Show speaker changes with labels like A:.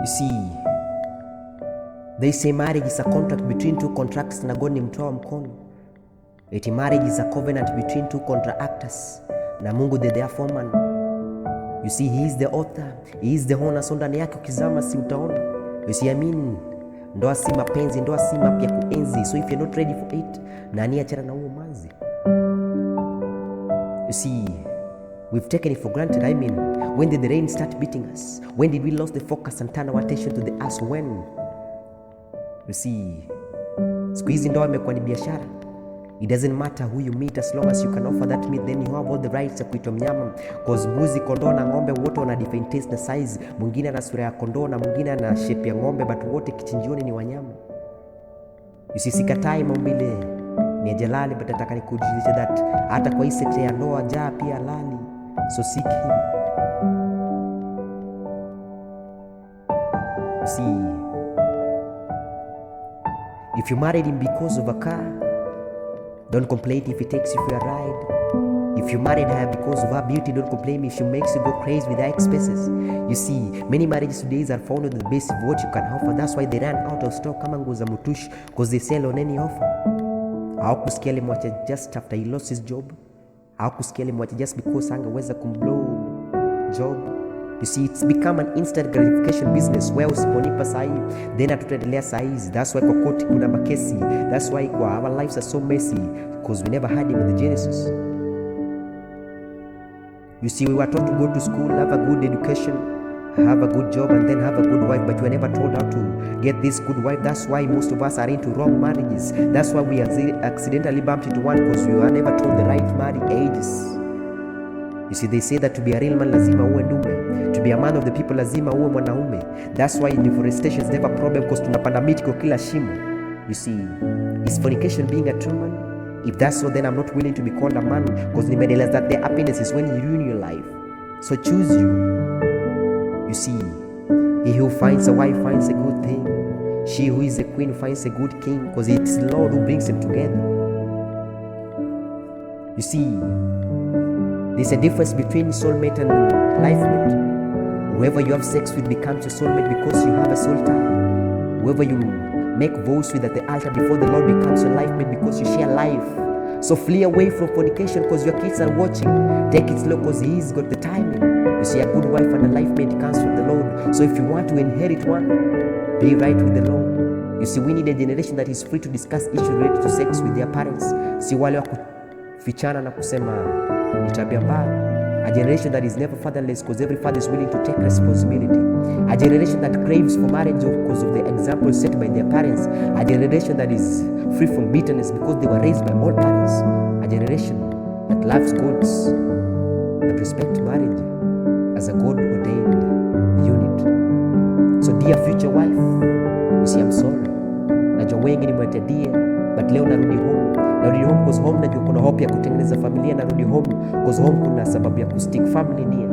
A: see, they say marriage is a contract between two contractors na God ni mtoa mkono. Eti marriage is a covenant between two contractors na Mungu the foreman. You see, he is the author, he is the owner. So ndani yake ukizama si utaona. You see, I mean, ndoa si mapenzi, ndoa si mapya kuenzi. So if you're not ready for it, nani achana na huo manzi? You see, we've taken it for granted. I mean, when did the rain start beating us? When did we lose the focus and turn our attention to the us? When? You see, siku hizi ndoa imekuwa ni biashara. It doesn't matter who you meet, as long as you can offer that meat, then you have all the rights ya kuitwa mnyama. Cause mbuzi, kondoo na ng'ombe wote wana different taste na size. Mwingine ana sura ya kondoo na mwingine ana shape ya ng'ombe, but wote kichinjioni ni wanyama. You see, sikatai maumbile ni jalali, but nataka nikujulishe that hata kwa hii sekta ya ndoa njaa pia halali. So seek him. You see, if you married him because of a car, don't complain if he takes you for a ride. If you married her because of her beauty, don't complain if she makes you go crazy with her expenses. You see, many marriages today are founded on the basis of what you can offer. That's why they run out of stock kama nguo za mutushi, because they sell on any offer. Hawakusikia alimwacha just after he lost his job. Hawakusikia alimwacha just because angeweza kumblow job. You see, it's become an instant gratification business where usiponipa sahi then hatutaendelea sahizi. That's why kwa koti kuna makesi. That's why kwa our lives are so messy, because we never had him in the Genesis. You see, we were taught to go to school, have a good education, have a good job, and then have a good wife, but we were never told how to get this good wife. That's why most of us are into wrong marriages. That's why we accidentally bumped into one, because we were never told the right marriage ages. You see, they say that to be a real man lazima uwe ndume. To be a man of the people lazima uwe mwanaume. That's why deforestation is never a problem, because tunapanda miti kwa kila shimo. You see, is fornication being a true man? If that's so, then I'm not willing to be called a man, because the realize that their happiness is when you ruin your life. So choose you. You see, he who finds a wife finds a good thing. She who is a queen finds a good king, because it's the Lord who brings them together. You see, there's a difference between soulmate and life mate. Whoever you have sex with becomes your soulmate because you have a soul tie. Whoever you make vows with at the altar before the Lord becomes your life mate because you share life. So flee away from fornication because your kids are watching. Take it slow because He's got the timing. You see, a good wife and a life mate comes from the Lord. So if you want to inherit one, be right with the Lord. You see, we need a generation that is free to discuss issues related to sex with their parents. Si wale wa kufichana na kusema ni tabia mbaya. A generation that is never fatherless because every father is willing to take responsibility. A generation that craves for marriage because of the example set by their parents. A generation that is free from bitterness because they were raised by all parents. A generation that loves God and respects marriage as a God-ordained unit. So dear future wife, you see, I'm sorry. Najua wengi nimewatadia, but leo narudi home. Narudi home because home najua kuna hope ya kutengeneza familia. Narudi home because home kuna sababu ya kustick family near.